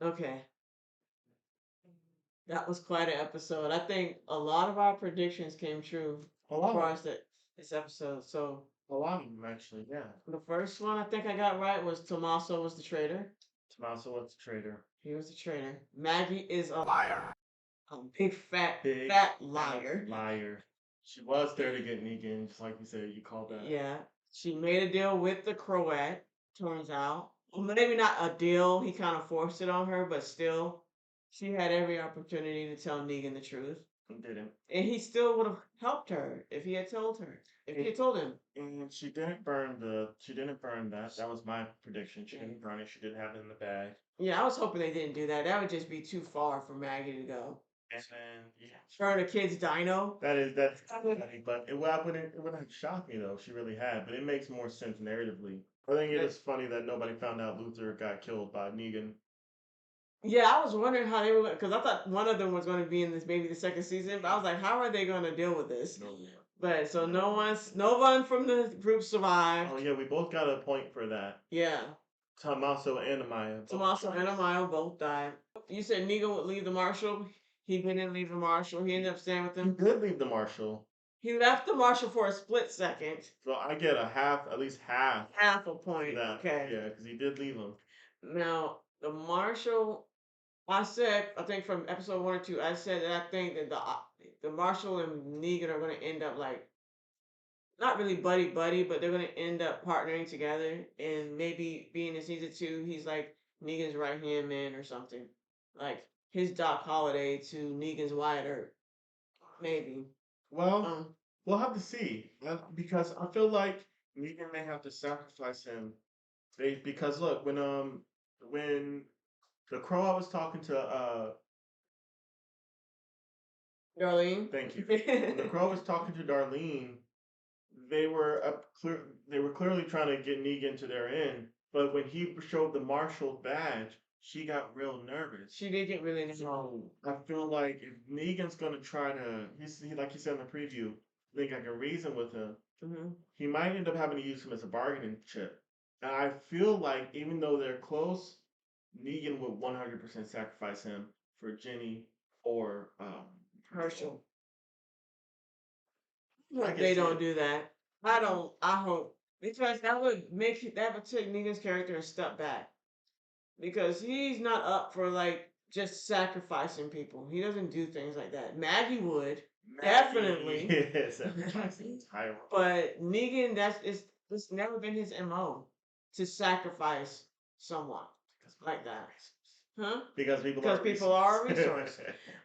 Okay, that was quite an episode. I think a lot of our predictions came true A as lot far of as this episode. So a lot of them actually, yeah. the first one I think I got right was Tommaso was the traitor. Tommaso was the traitor. He was the traitor. Maggie is Liar. a big fat Big fat fat liar. liar. She was there to get Negan, just like you said. You called that. Yeah, she made a deal with the Croat. Turns out, well, maybe not a deal. He kind of forced it on her, but still, she had every opportunity to tell Negan the truth, He didn't. and he still would have helped her if he had told her. If he had told him. And she didn't burn the. She didn't burn that. That was my prediction. She didn't burn it. She did have it in the bag. Yeah, I was hoping they didn't do that. That would just be too far for Maggie to go. And then yeah, Burn a kid's dino. that's funny, but it wouldn't have shocked me though if she really had. But it makes more sense narratively. I think it is funny that nobody found out Luther got killed by Negan. Yeah, I was wondering how they were because I thought one of them was going to be in this maybe the second season, but I was like, how are they going to deal with this? No. But so no one from the group survived. Oh yeah, we both got a point for that. Yeah, Tommaso and Amaya. Tommaso and Amayo both died. You said Negan would leave the marshal. He didn't leave the marshal. He ended up staying with He him. did leave the marshal. He left the marshal for a split second. So I get at least half. Half a point. That. Okay. Yeah, because he did leave him. Now the marshal. I said, I think from episode 1 or 2, I said that I think that the Marshall and Negan are going to end up like not really buddy buddy, but they're going to end up partnering together, and maybe being in season 2, he's like Negan's right hand man or something, like his Doc Holliday to Negan's Wyatt Earp, maybe. Well, Um, we'll have to see because I feel like Negan may have to sacrifice him. Because look, when the crow I was talking to Darlene. thank you. When the crow was talking to Darlene, they were they were clearly trying to get Negan to their end. But when he showed the marshal badge, she got real nervous. She did get really nervous. So I feel like if Negan's gonna try to, like he said in the preview, think I can reason with him. Mm-hmm. He might end up having to use him as a bargaining chip. And I feel like even though they're close, Negan would 100% sacrifice him for Jenny or Herschel. I Hope can they see don't it. do that. I don't. I hope because that would take Negan's character a step back because he's not up for like just sacrificing people. He doesn't do things like that. Maggie would definitely, Yeah, sacrificing entire world. but Negan it's never been his MO to sacrifice someone like that. Huh? Because people Because are people are a resource.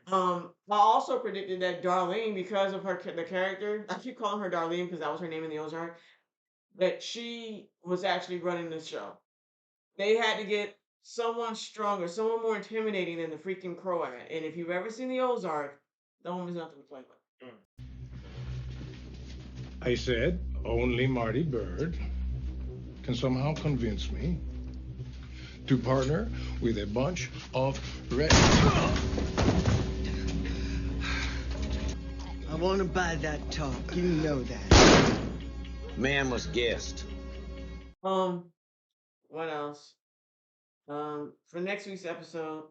I also predicted that Darlene, because of the character, I keep calling her Darlene because that was her name in the Ozark, that she was actually running the show. They had to get someone stronger, someone more intimidating than the freaking Croat. And if you've ever seen the Ozark, that woman's nothing to play with. I said only Marty Bird can somehow convince me to partner with a bunch of red. I want to buy that talk. You know that. Man was guessed. What else? For next week's episode,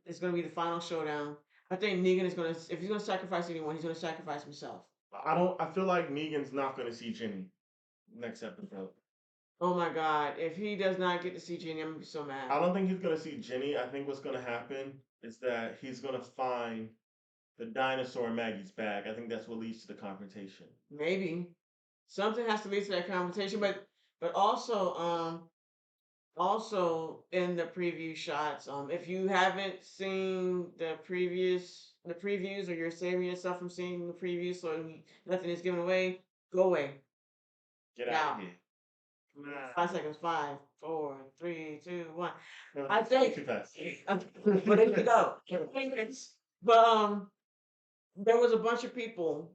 it's gonna be the final showdown. I think Negan is gonna, if he's gonna sacrifice anyone, he's gonna sacrifice himself. I feel like Negan's not going to see Jenny next episode. Oh my God! If he does not get to see Jenny, I'm gonna be so mad. I don't think he's going to see Jenny. I think what's going to happen is that he's going to find the dinosaur in Maggie's bag. I think that's what leads to the confrontation. Maybe something has to lead to that confrontation, but also in the preview shots, if you haven't seen the previews, or you're saving yourself from seeing the previews, so nothing is given away, go away. Get Now. out of here. 5 seconds. 5, 4, 3, 2, 1. No, I think. too fast. But there you go. But there was a bunch of people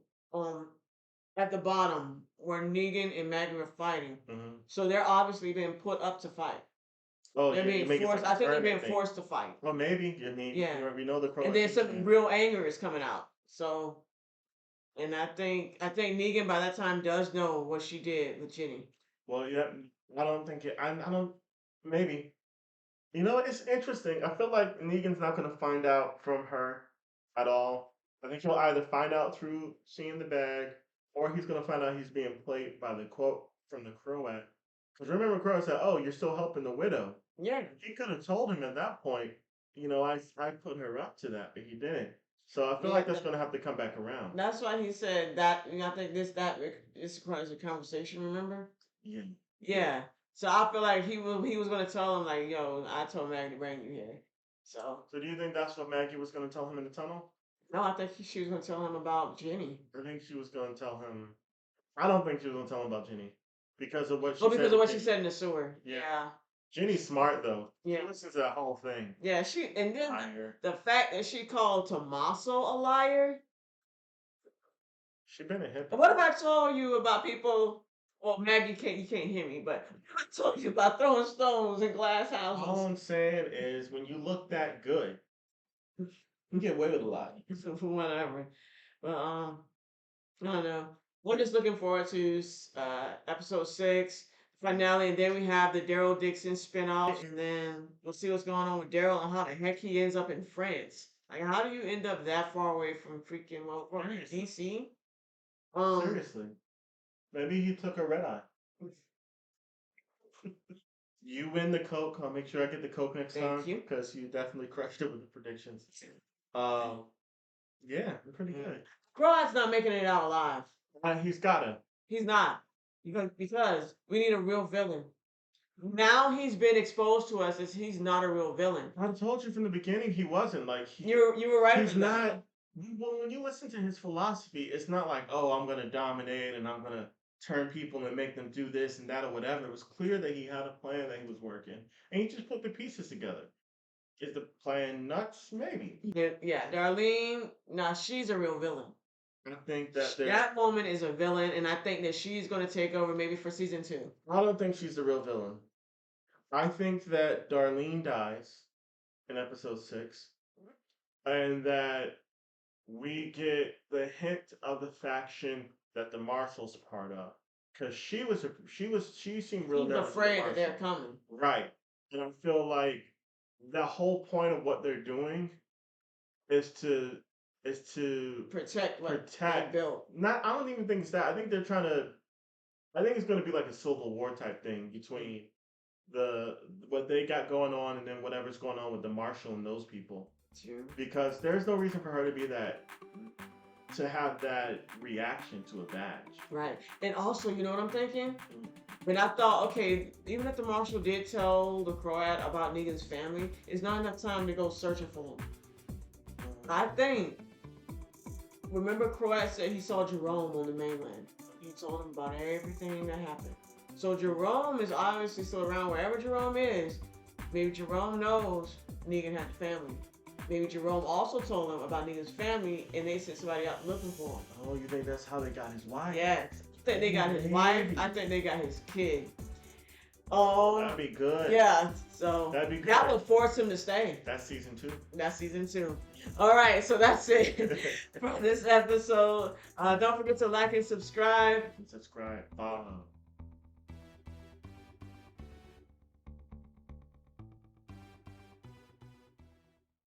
at the bottom where Negan and Maggie were fighting. Mm-hmm. So they're obviously being put up to fight. Oh, They're being forced. I think they're being forced to fight. Well, maybe. I mean, Yeah. we know the crow. And then some real anger is coming out. So And I think Negan by that time does know what she did with Jenny. Well, yeah, I don't think it. I don't. Maybe. You know, it's interesting. I feel like Negan's not going to find out from her at all. I think he'll either find out through seeing the bag, or he's going to find out he's being played by the quote from the Croat. Because remember, Croat said, "Oh, you're still helping the widow." Yeah. He could have told him at that point, I put her up to that, but he didn't. So I feel like that's Yeah. going to have to come back around. That's why he said that. I think this requires a conversation. Remember? Yeah. Yeah. So I feel like he was gonna tell him like, yo, I told Maggie to bring you here. So So do you think that's what Maggie was going to tell him in the tunnel? no, I think she was gonna tell him about Jenny. I think she was going to tell him. I don't think she was going to tell him about Jenny because of what she Oh, said. because of what she said in the sewer. Yeah. Yeah. Jenny's smart though. Yeah. She listens to that whole thing. Yeah. She and then Liar. the fact that she called Tommaso a liar. She been a hypocrite. What if I told you about people? Well, Maggie, you can't hear me, but I told you about throwing stones in glass houses. All I'm saying is, when you look that good, you get away with a lot. Whatever. But I don't know. We're just looking forward to episode 6 finale, and then we have the Daryl Dixon spinoff, and then we'll see what's going on with Daryl and how the heck he ends up in France. Like, how do you end up that far away from freaking DC? Seriously. Maybe he took a red eye. You win the Coke. I'll make sure I get the Coke next time. Thank you. Because you definitely crushed it with the predictions. Yeah, pretty good. Grodd's not making it out alive. He's gotta. He's not. Because we need a real villain. Now he's been exposed to us as he's not a real villain. I told you from the beginning he wasn't. Like You were right. He's not. Well, when you listen to his philosophy, it's not like, oh, I'm gonna dominate and I'm gonna turn people and make them do this and that or whatever. It was clear that he had a plan that he was working, and he just put the pieces together. Is the plan nuts? Maybe. Yeah, Darlene. Nah, she's a real villain. I think that that woman is a villain, and I think that she's going to take over maybe for season 2. I don't think she's the real villain. I think that Darlene dies in episode 6, and that we get the hint of the faction that the Marshall's part of, because she seemed real nervous. Afraid that they're coming. Right, and I feel like the whole point of what they're doing is to protect what they built. Not, I don't even think it's that. I think they're trying to. I think it's going to be like a Civil War type thing between what they got going on and then whatever's going on with the Marshal and those people. True. Because there's no reason for her to be to have that reaction to a badge. Right, and also, you know what I'm thinking? But I thought, okay, even if the Marshal did tell the Croat about Negan's family, it's not enough time to go searching for him. I think. Remember, Croat said he saw Jerome on the mainland. He told him about everything that happened. So Jerome is obviously still around. Wherever Jerome is, maybe Jerome knows Negan had a family. Maybe Jerome also told him about Negan's family, and they sent somebody out looking for him. Oh, you think that's how they got his wife? Yes. I think they got his wife. I think they got his kid. Oh. That'd be good. Yeah. So that'd be good. That would force him to stay. That's season 2. That's season 2. All right, so that's it for this episode. Don't forget to like and subscribe. Subscribe. Follow.